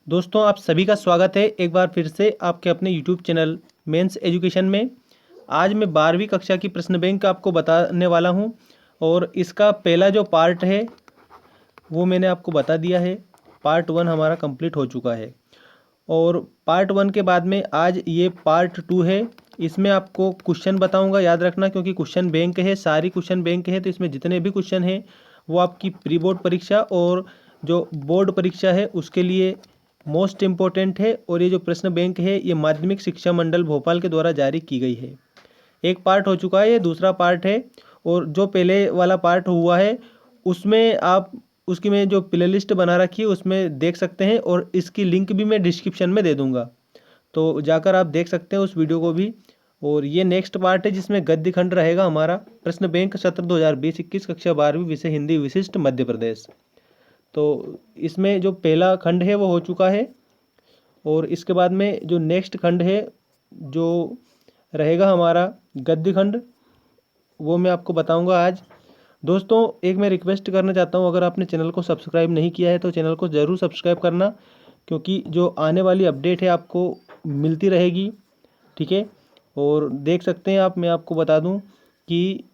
दोस्तों आप सभी का स्वागत है एक बार फिर से आपके अपने यूट्यूब चैनल मेंस एजुकेशन में। आज मैं 12वीं कक्षा की प्रश्न बैंक आपको बताने वाला हूं और इसका पहला जो पार्ट है वो मैंने आपको बता दिया है। पार्ट 1 हमारा कंप्लीट हो चुका है और पार्ट 1 के बाद में आज ये पार्ट 2 है। इसमें आपको क्वेश्चन बताऊंगा, याद रखना, क्योंकि क्वेश्चन बैंक है, सारी क्वेश्चन बैंक है, तो इसमें जितने भी क्वेश्चन हैं वो आपकी प्री बोर्ड परीक्षा और जो बोर्ड परीक्षा है उसके लिए मोस्ट इम्पोर्टेंट है। और ये जो प्रश्न बैंक है ये माध्यमिक शिक्षा मंडल भोपाल के द्वारा जारी की गई है। एक पार्ट हो चुका है, ये दूसरा पार्ट है। और जो पहले वाला पार्ट हुआ है उसमें आप उसकी मैं जो प्ले लिस्ट बना रखी है उसमें देख सकते हैं और इसकी लिंक भी मैं डिस्क्रिप्शन में दे दूंगा, तो जाकर आप देख सकते हैं उस वीडियो को भी। और ये नेक्स्ट पार्ट है जिसमें गद्य खंड रहेगा हमारा, प्रश्न बैंक सत्र 2020-21 कक्षा 12वीं विषय हिंदी विशिष्ट मध्य प्रदेश। तो इसमें जो पहला खंड है वो हो चुका है और इसके बाद में जो नेक्स्ट खंड है जो रहेगा हमारा गद्य खंड वो मैं आपको बताऊंगा आज। दोस्तों एक मैं रिक्वेस्ट करना चाहता हूं, अगर आपने चैनल को सब्सक्राइब नहीं किया है तो चैनल को ज़रूर सब्सक्राइब करना, क्योंकि जो आने वाली अपडेट है आपको मिलती रहेगी। ठीक है, और देख सकते हैं आप, मैं आपको बता दूं कि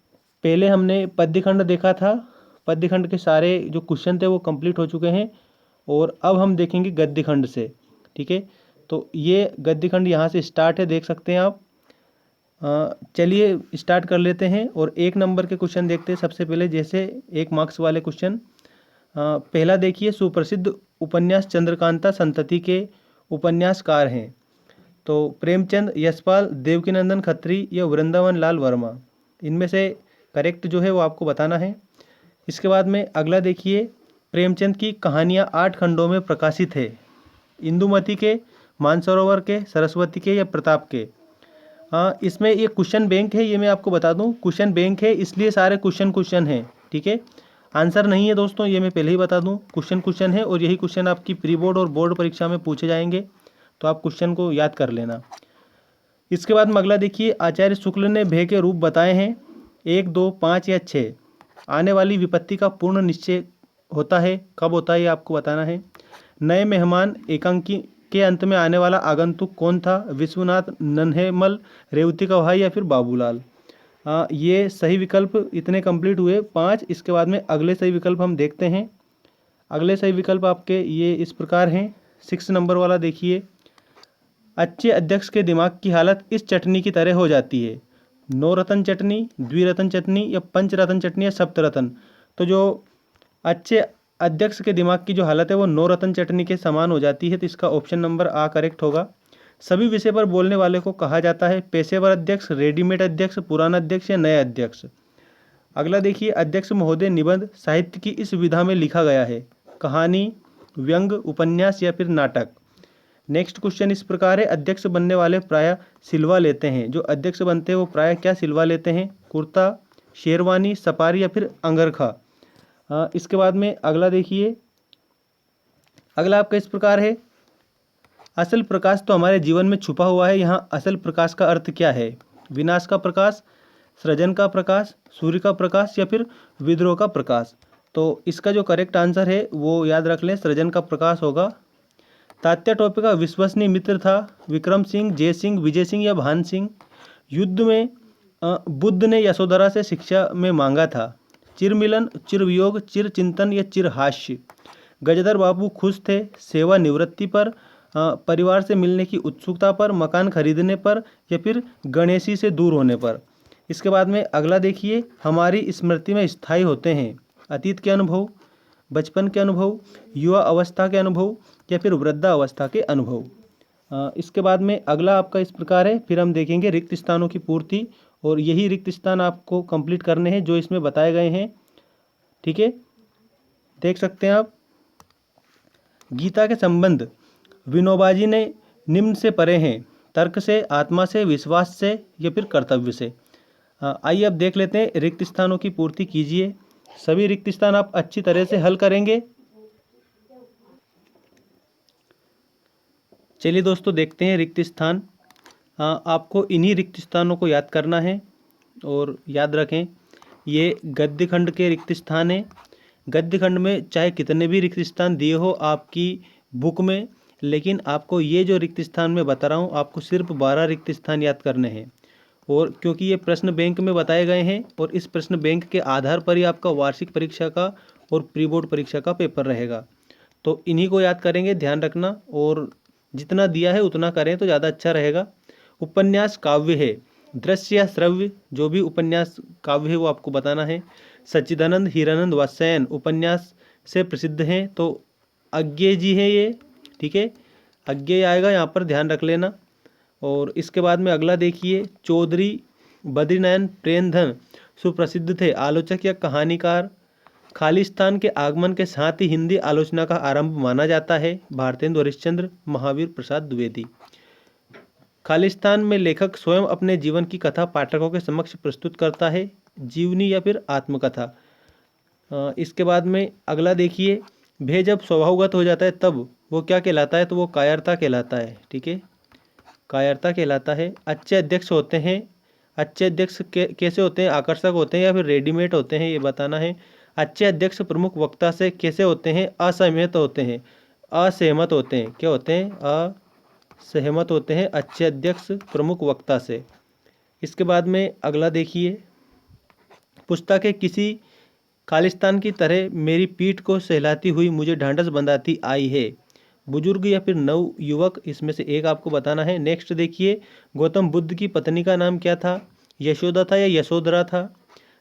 पहले हमने पद्य खंड देखा था, पद्य खंड के सारे जो क्वेश्चन थे वो कंप्लीट हो चुके हैं और अब हम देखेंगे गद्य खंड से। ठीक है, तो ये गद्य खंड यहाँ से स्टार्ट है, देख सकते हैं आप। चलिए स्टार्ट कर लेते हैं और एक नंबर के क्वेश्चन देखते हैं सबसे पहले, जैसे 1 मार्क्स वाले क्वेश्चन। पहला देखिए, सुप्रसिद्ध उपन्यास चंद्रकांता संतति के उपन्यासकार हैं तो प्रेमचंद, यशपाल, देवकीनंदन खत्री या वृंदावन लाल वर्मा। इनमें से करेक्ट जो है वो आपको बताना है। इसके बाद में अगला देखिए, प्रेमचंद की कहानियाँ 8 खंडों में प्रकाशित है, इंदुमती के, मानसरोवर के, सरस्वती के या प्रताप के। हाँ, इसमें ये क्वेश्चन बैंक है, ये मैं आपको बता दूं, क्वेश्चन बैंक है इसलिए सारे क्वेश्चन हैं। ठीक है, आंसर नहीं है दोस्तों, ये मैं पहले ही बता दूं, क्वेश्चन है और यही क्वेश्चन आपकी प्री बोर्ड और बोर्ड परीक्षा में पूछे जाएंगे, तो आप क्वेश्चन को याद कर लेना। इसके बाद में अगला देखिए, आचार्य शुक्ल ने भय के रूप बताए हैं 1, 2, 5 या 6। आने वाली विपत्ति का पूर्ण निश्चय होता है, कब होता है ये आपको बताना है। नए मेहमान एकांकी के अंत में आने वाला आगंतुक कौन था, विश्वनाथ, नन्हेमल, रेवती का भाई या फिर बाबूलाल। ये सही विकल्प इतने कंप्लीट हुए 5। इसके बाद में अगले सही विकल्प हम देखते हैं। अगले सही विकल्प आपके ये इस प्रकार हैं। 6 नंबर वाला देखिए, अच्छे अध्यक्ष के दिमाग की हालत इस चटनी की तरह हो जाती है, 9 रत्न चटनी, द्विरत्न चटनी या पंचरत्न चटनी या सप्तरत्न। तो जो अच्छे अध्यक्ष के दिमाग की जो हालत है वो 9 रत्न चटनी के समान हो जाती है, तो इसका ऑप्शन नंबर आ करेक्ट होगा। सभी विषय पर बोलने वाले को कहा जाता है पेशेवर अध्यक्ष, रेडीमेड अध्यक्ष, पुराना अध्यक्ष या नए अध्यक्ष। अगला देखिए, अध्यक्ष महोदय निबंध साहित्य की इस विधा में लिखा गया है, कहानी, व्यंग, उपन्यास या फिर नाटक। नेक्स्ट क्वेश्चन इस प्रकार है, अध्यक्ष बनने वाले प्रायः सिलवा लेते हैं, जो अध्यक्ष बनते हैं वो प्रायः क्या सिलवा लेते हैं, कुर्ता, शेरवानी, सपारी या फिर अंगरखा। इसके बाद में अगला देखिए, अगला आपका इस प्रकार है, असल प्रकाश तो हमारे जीवन में छुपा हुआ है, यहाँ असल प्रकाश का अर्थ क्या है, विनाश का प्रकाश, सृजन का प्रकाश, सूर्य का प्रकाश या फिर विद्रोह का प्रकाश। तो इसका जो करेक्ट आंसर है वो याद रख लें, सृजन का प्रकाश होगा। तात्या टोपे का विश्वसनीय मित्र था विक्रम सिंह, जय सिंह, विजय सिंह या भान सिंह। युद्ध में बुद्ध ने यशोधरा से शिक्षा में मांगा था, चिरमिलन, चिरवियोग, चिरचिंतन या चिरहास्य। गजधर बाबू खुश थे सेवानिवृत्ति पर, परिवार से मिलने की उत्सुकता पर, मकान खरीदने पर या फिर गणेशी से दूर होने पर। इसके बाद में अगला देखिए, हमारी स्मृति में स्थायी होते हैं अतीत के अनुभव, बचपन के अनुभव, युवा अवस्था के अनुभव या फिर वृद्धावस्था के अनुभव। इसके बाद में अगला आपका इस प्रकार है, फिर हम देखेंगे रिक्त स्थानों की पूर्ति, और यही रिक्त स्थान आपको कंप्लीट करने हैं जो इसमें बताए गए हैं। ठीक है, देख सकते हैं आप। गीता के संबंध विनोबाजी ने निम्न से परे हैं, तर्क से, आत्मा से, विश्वास से या फिर कर्तव्य से। आइए अब देख लेते हैं, रिक्त स्थानों की पूर्ति कीजिए। सभी रिक्त स्थान आप अच्छी तरह से हल करेंगे। चलिए दोस्तों देखते हैं रिक्त स्थान। आपको इन्हीं रिक्त स्थानों को याद करना है और याद रखें ये गद्य खंड के रिक्त स्थान हैं। गद्य खंड में चाहे कितने भी रिक्त स्थान दिए हो आपकी बुक में, लेकिन आपको ये जो रिक्त स्थान मैं बता रहा हूँ आपको सिर्फ 12 रिक्त स्थान याद करने हैं। और क्योंकि ये प्रश्न बैंक में बताए गए हैं और इस प्रश्न बैंक के आधार पर ही आपका वार्षिक परीक्षा का और प्री बोर्ड परीक्षा का पेपर रहेगा। तो इन्हीं को याद करेंगे, ध्यान रखना, और जितना दिया है उतना करें तो ज़्यादा अच्छा रहेगा। उपन्यास काव्य है, दृश्य या श्रव्य, जो भी उपन्यास काव्य है वो आपको बताना है। सच्चिदानंद हीरानंद वात्स्यायन उपन्यास से प्रसिद्ध हैं, तो अज्ञेय जी हैं ये, ठीक है, अज्ञेय आएगा, यहाँ पर ध्यान रख लेना। और इसके बाद में अगला देखिए, चौधरी बद्रीनारायण प्रेमधन सुप्रसिद्ध थे आलोचक या कहानीकार। खालिस्तान के आगमन के साथ ही हिंदी आलोचना का आरंभ माना जाता है। भारतेंदु हरिश्चंद्र, महावीर प्रसाद द्विवेदी। खालिस्तान में लेखक स्वयं अपने जीवन की कथा पाठकों के समक्ष प्रस्तुत करता है, जीवनी या फिर आत्मकथा। इसके बाद में अगला देखिए, भय जब स्वभावगत हो जाता है तब वो क्या कहलाता है, तो वो कायरता कहलाता है, ठीक है, कायरता कहलाता है। अच्छे अध्यक्ष होते हैं, अच्छे अध्यक्ष कैसे होते हैं, आकर्षक होते हैं या फिर रेडीमेड होते हैं, ये बताना है। अच्छे अध्यक्ष प्रमुख वक्ता से कैसे होते हैं, असहमत होते हैं, असहमत होते हैं, क्या होते हैं, असहमत होते हैं अच्छे अध्यक्ष प्रमुख वक्ता से। इसके बाद में अगला देखिए, पुस्तक है किसी खालिस्तान की तरह मेरी पीठ को सहलाती हुई मुझे ढांढस बंधाती आई है। बुजुर्ग या फिर नव युवक, इसमें से एक आपको बताना है। नेक्स्ट देखिए, गौतम बुद्ध की पत्नी का नाम क्या था, यशोदा था या यशोधरा था।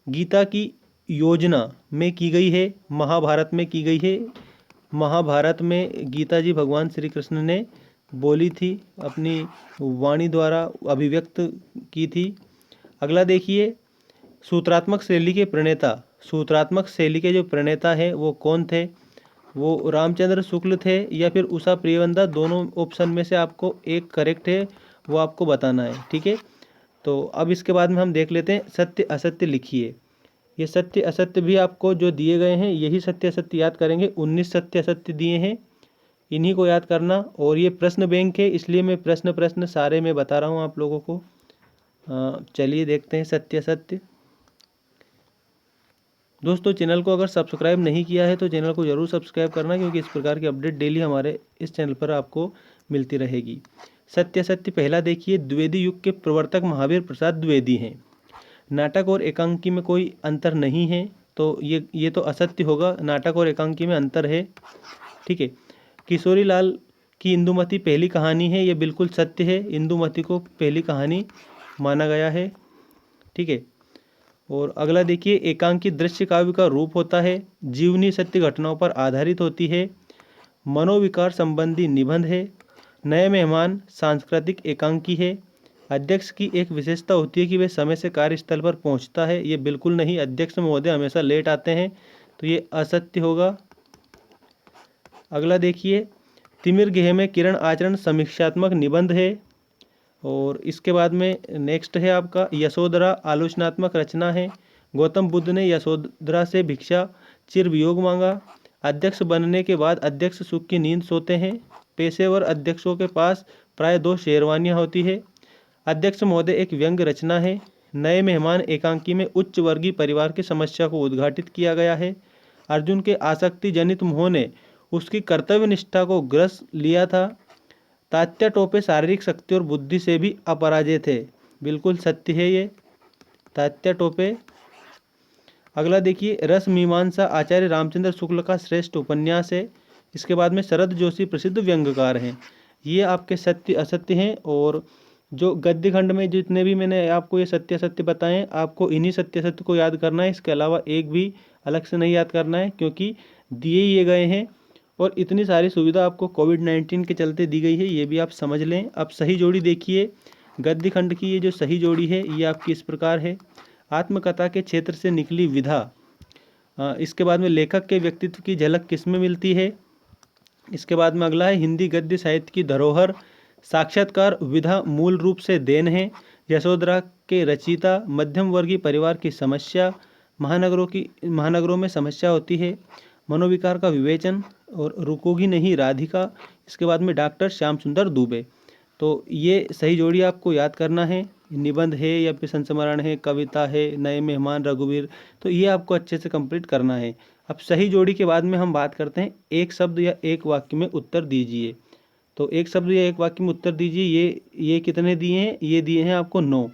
गीता की योजना में की गई है, महाभारत में की गई है। महाभारत में गीता जी भगवान श्री कृष्ण ने बोली थी, अपनी वाणी द्वारा अभिव्यक्त की थी। अगला देखिए, सूत्रात्मक शैली के प्रणेता, सूत्रात्मक शैली के जो प्रणेता है वो कौन थे, वो रामचंद्र शुक्ल थे या फिर उषा प्रियवंदा, दोनों ऑप्शन में से आपको एक करेक्ट है, वो आपको बताना है, ठीक है। तो अब इसके बाद में हम देख लेते हैं, सत्य असत्य लिखिए। ये सत्य असत्य भी आपको जो दिए गए हैं यही सत्य असत्य याद करेंगे। 19 सत्य असत्य दिए हैं, इन्हीं को याद करना। और ये प्रश्न बैंक है, इसलिए मैं प्रश्न सारे मैं बता रहा हूँ आप लोगों को। चलिए देखते हैं सत्य असत्य। दोस्तों, चैनल को अगर सब्सक्राइब नहीं किया है तो चैनल को ज़रूर सब्सक्राइब करना, क्योंकि इस प्रकार की अपडेट डेली हमारे इस चैनल पर आपको मिलती रहेगी। सत्य असत्य पहला देखिए, द्विवेदी युग के प्रवर्तक महावीर प्रसाद द्विवेदी हैं। नाटक और एकांकी में कोई अंतर नहीं है, तो ये तो असत्य होगा, नाटक और एकांकी में अंतर है, ठीक है। किशोरी लाल की इंदुमती पहली कहानी है, ये बिल्कुल सत्य है, इंदुमती को पहली कहानी माना गया है, ठीक है। और अगला देखिए, एकांकी दृश्य काव्य का रूप होता है, जीवनी सत्य घटनाओं पर आधारित होती है, मनोविकार संबंधी निबंध है। नए मेहमान सांस्कृतिक एकांकी है। अध्यक्ष की एक विशेषता होती है कि वे समय से कार्यस्थल पर पहुंचता है, ये बिल्कुल नहीं, अध्यक्ष महोदय हमेशा लेट आते हैं, तो ये असत्य होगा। अगला देखिए, तिमिर गेह में किरण आचरण समीक्षात्मक निबंध है। और इसके बाद में नेक्स्ट है आपका, यशोधरा आलोचनात्मक रचना है। गौतम बुद्ध ने यशोधरा से भिक्षा चिर वियोग मांगा। अध्यक्ष बनने के बाद अध्यक्ष सुख की नींद सोते हैं। पेशेवर अध्यक्षों के पास प्राय 2 शेरवानियाँ होती है। अध्यक्ष महोदय एक व्यंग्य रचना है। नए मेहमान एकांकी में उच्च वर्गीय परिवार की समस्या को उद्घाटित किया गया है। अर्जुन के आसक्ति जनित मोह ने उसकी कर्तव्य निष्ठा को ग्रस लिया था। तात्या टोपे शारीरिक शक्ति और बुद्धि से भी अपराजय थे, बिल्कुल सत्य है ये, तात्या टोपे। अगला देखिए, रस मीमांसा आचार्य रामचंद्र शुक्ल का श्रेष्ठ उपन्यास है। इसके बाद में शरद जोशी प्रसिद्ध व्यंग्यकार हैं। ये आपके सत्य असत्य हैं। और जो गद्य खंड में जितने भी मैंने आपको ये सत्य असत्य बताएं, आपको इन्हीं सत्य असत्य को याद करना है, इसके अलावा एक भी अलग से नहीं याद करना है, क्योंकि दिए ये गए हैं। और इतनी सारी सुविधा आपको कोविड-19 के चलते दी गई है, ये भी आप समझ लें। अब सही जोड़ी देखिए, गद्य खंड की ये जो सही जोड़ी है ये आपकी इस प्रकार है, आत्मकथा के क्षेत्र से निकली विधा। इसके बाद में लेखक के व्यक्तित्व की झलक किसमें मिलती है। इसके बाद में अगला है, हिंदी गद्य साहित्य की धरोहर। साक्षात्कार विधा मूल रूप से देन है। यशोधरा के रचयिता, मध्यम वर्गीय परिवार की समस्या, महानगरों में समस्या होती है, मनोविकार का विवेचन, और रुकोगी नहीं राधिका। इसके बाद में डॉक्टर श्याम सुंदर दुबे। तो ये सही जोड़ी आपको याद करना है। निबंध है या फिर संस्मरण है, कविता है, नए मेहमान, रघुवीर, तो ये आपको अच्छे से कंप्लीट करना है। अब सही जोड़ी के बाद में हम बात करते हैं, एक शब्द या एक वाक्य में उत्तर दीजिए। तो एक शब्द या एक वाक्य में उत्तर दीजिए। ये कितने दिए हैं? ये दिए हैं आपको 9।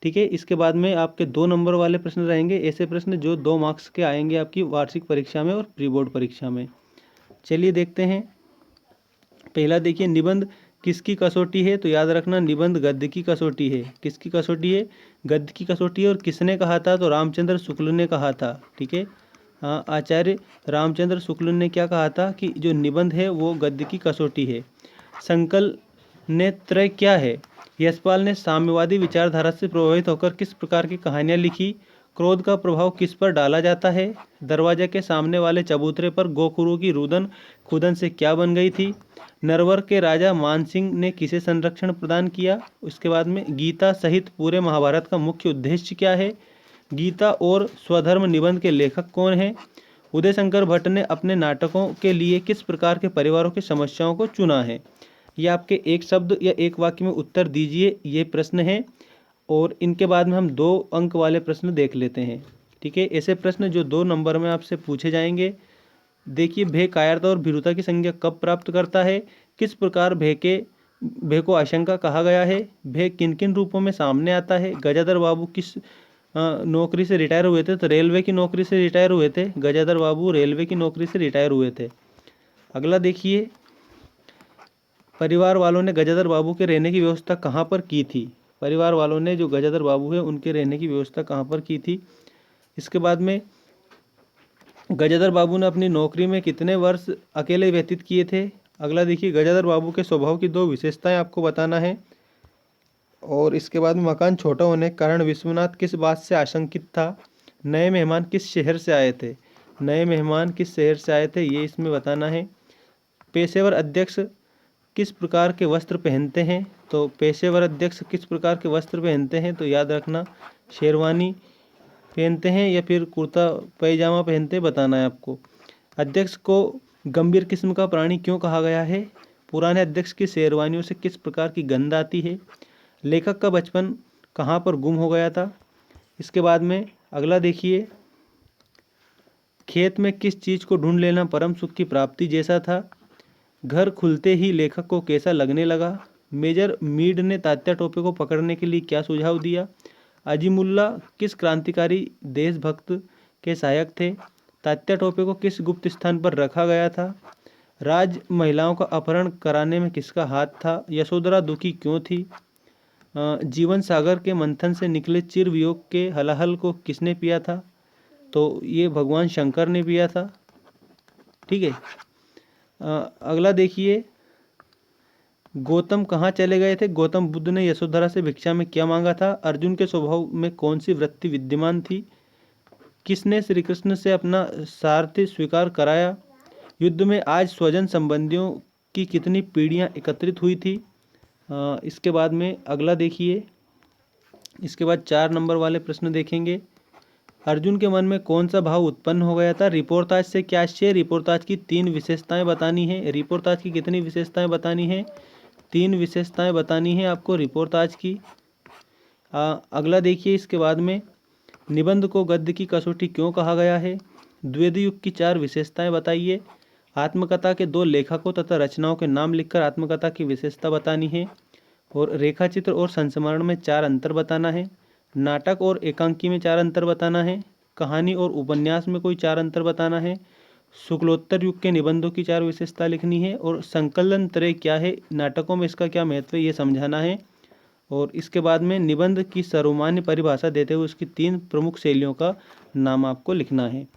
ठीक है, इसके बाद में आपके 2 नंबर वाले प्रश्न रहेंगे, ऐसे प्रश्न जो 2 मार्क्स के आएंगे आपकी वार्षिक परीक्षा में और प्री बोर्ड परीक्षा में। चलिए देखते हैं। पहला देखिए, निबंध किसकी कसौटी है? तो याद रखना, निबंध गद्य की कसौटी है। किसकी कसौटी है? गद्य की कसौटी है। और किसने कहा था? तो रामचंद्र शुक्ल ने कहा था। ठीक है, हाँ, आचार्य रामचंद्र शुक्ल ने क्या कहा था कि जो निबंध है वो गद्य की कसौटी है। संकल ने त्रय क्या है? यशपाल ने साम्यवादी विचारधारा से प्रभावित होकर किस प्रकार की कहानियाँ लिखी? क्रोध का प्रभाव किस पर डाला जाता है? दरवाजे के सामने वाले चबूतरे पर गोखुरों की रुदन खुदन से क्या बन गई थी? नरवर के राजा मानसिंह ने किसे संरक्षण प्रदान किया? उसके बाद में गीता सहित पूरे महाभारत का मुख्य उद्देश्य क्या है? गीता और स्वधर्म निबंध के लेखक कौन हैं? उदय शंकर भट्ट ने अपने नाटकों के लिए किस प्रकार के परिवारों की समस्याओं को चुना है? ये आपके एक शब्द या एक वाक्य में उत्तर दीजिए, ये प्रश्न है। और इनके बाद में हम 2 अंक वाले प्रश्न देख लेते हैं। ठीक है, ऐसे प्रश्न जो 2 नंबर में आपसे पूछे जाएंगे। देखिए, भय कायरता और भीरुता की संज्ञा कब प्राप्त करता है? किस प्रकार भय को आशंका कहा गया है? भय किन किन रूपों में सामने आता है? गजाधर बाबू किस नौकरी से रिटायर हुए थे? तो रेलवे की नौकरी से रिटायर हुए थे। गजाधर बाबू रेलवे की नौकरी से रिटायर हुए थे। अगला देखिए, परिवार वालों ने गजाधर बाबू के रहने की व्यवस्था कहाँ पर की थी? परिवार वालों ने जो गजाधर बाबू है उनके रहने की व्यवस्था कहाँ पर की थी? इसके बाद में गजाधर बाबू ने अपनी नौकरी में कितने वर्ष अकेले व्यतीत किए थे? अगला देखिए, गजाधर बाबू के स्वभाव की 2 विशेषताएं आपको बताना है। और इसके बाद में मकान छोटा होने के कारण विश्वनाथ किस बात से आशंकित था? नए मेहमान किस शहर से आए थे? नए मेहमान किस शहर से आए थे, ये इसमें बताना है। पेशेवर अध्यक्ष किस प्रकार के वस्त्र पहनते हैं? तो पेशेवर अध्यक्ष किस प्रकार के वस्त्र पहनते हैं? तो याद रखना, शेरवानी पहनते हैं या फिर कुर्ता पैजामा पहनते हैं, बताना है आपको। अध्यक्ष को गंभीर किस्म का प्राणी क्यों कहा गया है? पुराने अध्यक्ष की शेरवानियों से किस प्रकार की गंध आती है? लेखक का बचपन कहाँ पर गुम हो गया था? इसके बाद में अगला देखिए, खेत में किस चीज़ को ढूंढ लेना परम सुख की प्राप्ति जैसा था? घर खुलते ही लेखक को कैसा लगने लगा? मेजर मीड ने तात्या टोपे को पकड़ने के लिए क्या सुझाव दिया? अजीमुल्ला किस क्रांतिकारी देशभक्त के सहायक थे? तात्या टोपे को किस गुप्त स्थान पर रखा गया था? राज महिलाओं का अपहरण कराने में किसका हाथ था? यशोधरा दुखी क्यों थी? जीवन सागर के मंथन से निकले चिर वियोग के हलाहल को किसने पिया था? तो ये भगवान शंकर ने पिया था। ठीक है, अगला देखिए, गौतम कहाँ चले गए थे? गौतम बुद्ध ने यशोधरा से भिक्षा में क्या मांगा था? अर्जुन के स्वभाव में कौन सी वृत्ति विद्यमान थी? किसने श्री कृष्ण से अपना सारथी स्वीकार कराया? युद्ध में आज स्वजन संबंधियों की कितनी पीढ़ियाँ एकत्रित हुई थी? इसके बाद में अगला देखिए, इसके बाद 4 नंबर वाले प्रश्न देखेंगे। अर्जुन के मन में कौन सा भाव उत्पन्न हो गया था? रिपोर्ताज से क्या आशय? रिपोर्ताज की 3 विशेषताएं बतानी है। रिपोर्ताज की कितनी विशेषताएं बतानी है? 3 विशेषताएं बतानी है आपको रिपोर्ताज की। अगला देखिए, इसके बाद में निबंध को गद्य की कसौटी क्यों कहा गया है? द्वैध युग की 4 विशेषताएं बताइए। आत्मकथा के 2 लेखकों तथा रचनाओं के नाम लिखकर आत्मकथा की विशेषता बतानी है। और रेखाचित्र और संस्मरण में 4 अंतर बताना है। नाटक और एकांकी में 4 अंतर बताना है। कहानी और उपन्यास में कोई 4 अंतर बताना है। शुक्लोत्तर युग के निबंधों की 4 विशेषता लिखनी है। और संकलन त्रय क्या है, नाटकों में इसका क्या महत्व है, ये समझाना है। और इसके बाद में निबंध की सर्वमान्य परिभाषा देते हुए उसकी 3 प्रमुख शैलियों का नाम आपको लिखना है।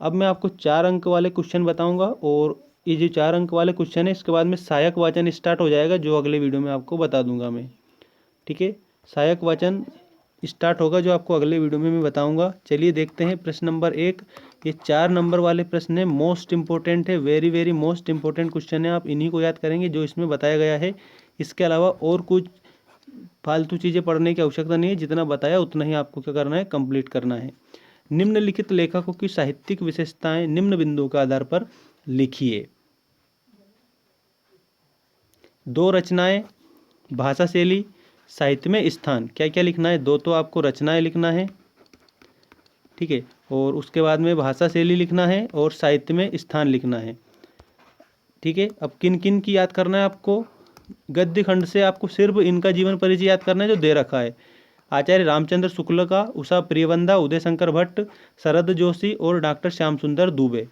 अब मैं आपको 4 अंक वाले क्वेश्चन बताऊंगा और ये जो 4 अंक वाले क्वेश्चन है इसके बाद में सहायक वाचन स्टार्ट हो जाएगा, जो अगले वीडियो में आपको बता दूंगा मैं। ठीक है, सहायक वाचन स्टार्ट होगा जो आपको अगले वीडियो में मैं बताऊंगा। चलिए देखते हैं प्रश्न नंबर 1। ये 4 नंबर वाले प्रश्न है, मोस्ट इंपॉर्टेंट है, very very most important question है। आप इन्हीं को याद करेंगे जो इसमें बताया गया है। इसके अलावा और कुछ फालतू चीज़ें पढ़ने की आवश्यकता नहीं है, जितना बताया उतना ही आपको क्या करना है, कंप्लीट करना है। निम्नलिखित लेखकों की साहित्यिक विशेषताएं निम्न बिंदुओं के आधार पर लिखिए। 2 रचनाएं, भाषा शैली, साहित्य में स्थान। क्या क्या लिखना है? 2 तो आपको रचनाएं लिखना है, ठीक है, और उसके बाद में भाषा शैली लिखना है और साहित्य में स्थान लिखना है। ठीक है, अब किन किन की याद करना है आपको, गद्य खंड से आपको सिर्फ इनका जीवन परिचय याद करना है जो दे रखा है। आचार्य रामचंद्र शुक्ल का, उषा प्रियवंदा, उदय शंकर भट्ट, शरद जोशी और डॉक्टर श्याम सुंदर दुबे।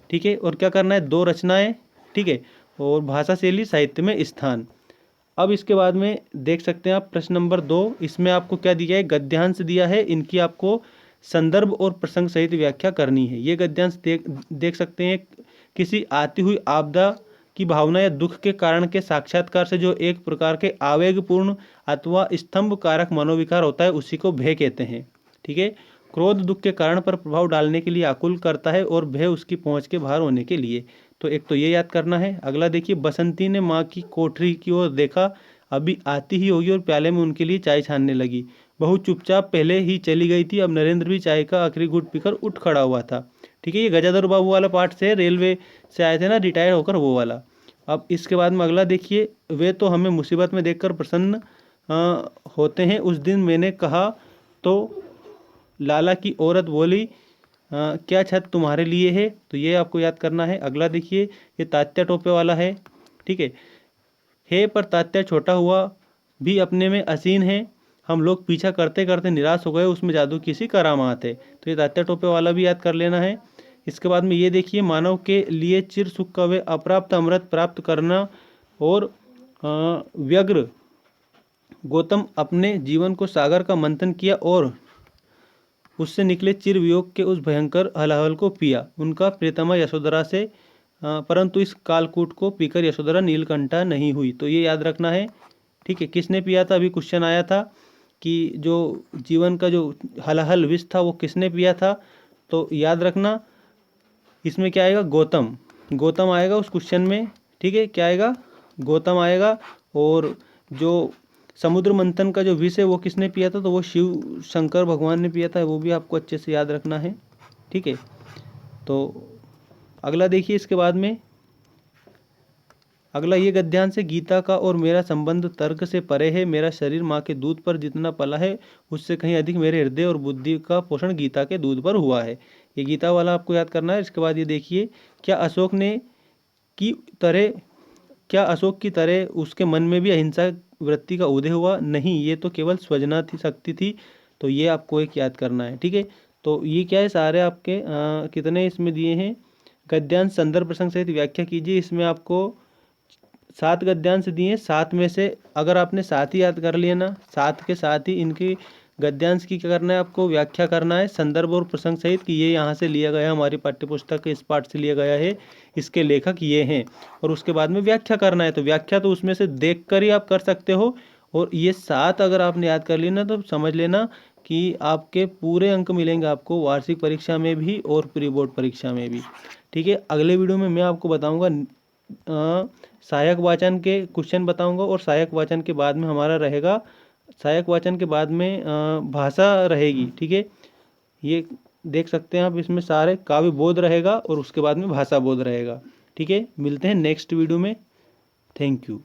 ठीक है, और क्या करना है, 2 रचनाएं। ठीक है, और भाषा शैली साहित्य में स्थान। अब इसके बाद में देख सकते हैं आप प्रश्न नंबर 2, इसमें आपको क्या दिया है, गद्यांश दिया है, इनकी आपको संदर्भ और प्रसंग सहित व्याख्या करनी है। ये गद्यांश देख सकते हैं, किसी आती हुई आपदा की भावना या दुख के कारण के साक्षात्कार से जो एक प्रकार के आवेगपूर्ण अथवा स्तंभ कारक मनोविकार होता है उसी को भय कहते हैं। ठीक है, क्रोध दुख के कारण पर प्रभाव डालने के लिए आकुल करता है और भय उसकी पहुंच के बाहर होने के लिए। तो एक तो ये याद करना है। अगला देखिए, बसंती ने माँ की कोठरी की ओर देखा, अभी आती ही होगी और प्याले में उनके लिए चाय छानने लगी। बहू चुपचाप पहले ही चली गई थी, अब नरेंद्र भी चाय का आखिरी घूंट पीकर उठ खड़ा हुआ था। ठीक है, ये गजाधर बाबू वाला पार्ट से, रेलवे से आए थे ना रिटायर होकर, वो वाला। अब इसके बाद में अगला देखिए, वे तो हमें मुसीबत में देखकर प्रसन्न होते हैं, उस दिन मैंने कहा तो लाला की औरत बोली, क्या छत तुम्हारे लिए है। तो ये आपको याद करना है। अगला देखिए, ये तात्या टोपे वाला है। ठीक है, पर तात्या छोटा हुआ भी अपने में असीन है, हम लोग पीछा करते करते निराश हो गए, उसमें जादू की सी करामात है। तो ये तात्या टोपे वाला भी याद कर लेना है। इसके बाद में ये देखिए, मानव के लिए चिर सुख का वे अप्राप्त अमृत प्राप्त करना, और व्यग्र गौतम अपने जीवन को सागर का मंथन किया और उससे निकले चिर वियोग के उस भयंकर हलाहल को पिया उनका प्रियतमा यशोधरा से, परंतु इस कालकूट को पीकर यशोधरा नीलकंठा नहीं हुई। तो ये याद रखना है। ठीक है, किसने पिया था, अभी क्वेश्चन आया था कि जो जीवन का जो हलाहल विष था वो किसने पिया था। तो याद रखना, इसमें क्या आएगा, गौतम, गौतम आएगा उस क्वेश्चन में। ठीक है, क्या आएगा, गौतम आएगा। और जो समुद्र मंथन का जो विष है वो किसने पिया था, तो वो शिव शंकर भगवान ने पिया था, वो भी आपको अच्छे से याद रखना है। ठीक है, तो अगला देखिए, इसके बाद में अगला ये गद्यांश है, गीता का और मेरा संबंध तर्क से परे है, मेरा शरीर माँ के दूध पर जितना पला है उससे कहीं अधिक मेरे हृदय और बुद्धि का पोषण गीता के दूध पर हुआ है। ये गीता वाला आपको याद करना है। इसके बाद ये देखिए, क्या अशोक की तरह उसके मन में भी अहिंसा वृत्ति का उदय हुआ, नहीं, ये तो केवल स्वजना थी, शक्ति थी। तो ये आपको एक याद करना है। ठीक है, तो ये क्या है, सारे आपके कितने इसमें दिए हैं, गद्यांश संदर्भ प्रसंग सहित व्याख्या कीजिए। इसमें आपको 7 गद्यांश दिए, 7 में से अगर आपने 7 ही याद कर लिया ना, 7 के साथ ही इनकी गद्यांश की क्या करना है, आपको व्याख्या करना है संदर्भ और प्रसंग सहित, कि ये यहाँ से लिया गया, हमारी पाठ्यपुस्तक के इस पाठ से लिया गया है, इसके लेखक ये हैं। और उसके बाद में व्याख्या करना है। तो व्याख्या तो उसमें से देख कर ही आप कर सकते हो। और ये 7 अगर आपने याद कर ली ना, तो समझ लेना कि आपके पूरे अंक मिलेंगे आपको वार्षिक परीक्षा में भी और प्री बोर्ड परीक्षा में भी। ठीक है, अगले वीडियो में मैं आपको बताऊँगा सहायक वाचन के क्वेश्चन बताऊंगा, और सहायक वाचन के बाद में हमारा रहेगा, सहायक वाचन के बाद में भाषा रहेगी। ठीक है, ये देख सकते हैं आप, इसमें सारे काव्य बोध रहेगा और उसके बाद में भाषा बोध रहेगा। ठीक है, मिलते हैं नेक्स्ट वीडियो में। Thank you.